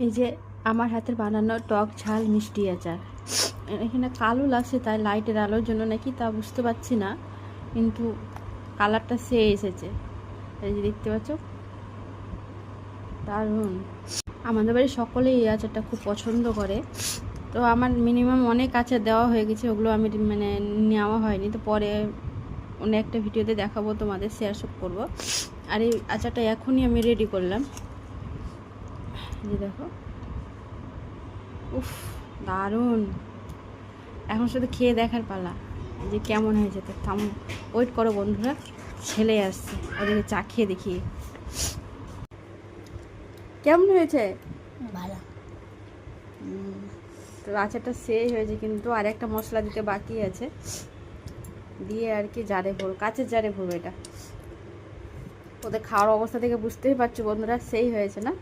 এই যে আমার হাতের বানানো টক ঝাল মিষ্টি আচার। এখানে কালো লাগছে, তাই লাইটের আলোর জন্য নাকি তা বুঝতে পারছি না, কিন্তু কালারটা সে এসেছে। এই যে দেখতে পাচ্ছ, দারুণ। আমাদের বাড়ির সকলেই এই আচারটা খুব পছন্দ করে। তো আমার মিনিমাম অনেক আচার দেওয়া হয়ে গেছে, ওগুলো আমি নেওয়া হয়নি। তো পরে অন্য একটা ভিডিওতে দেখাবো, তোমাদের শেয়ার সব করবো। আর এই আচারটা এখনই আমি রেডি করলাম। যে দেখো, উফ, দারুণ। এখন শুধু খেয়ে দেখার পালা যে কেমন হয়েছে। তো থাম, ওয়েট করো বন্ধুরা, ছেলে আসছে, ওদেরকে চা খেয়ে দেখি কেমন হয়েছে। ভালো। তো আচারটা সেই হয়েছে, কিন্তু আর একটা মশলা দিতে বাকি আছে, দিয়ে আর কি জারে ভরবো, কাচের জারে ভরবো এটা। ওদের খাওয়ার অবস্থা থেকে বুঝতেই পারছো বন্ধুরা, সেই হয়েছে না?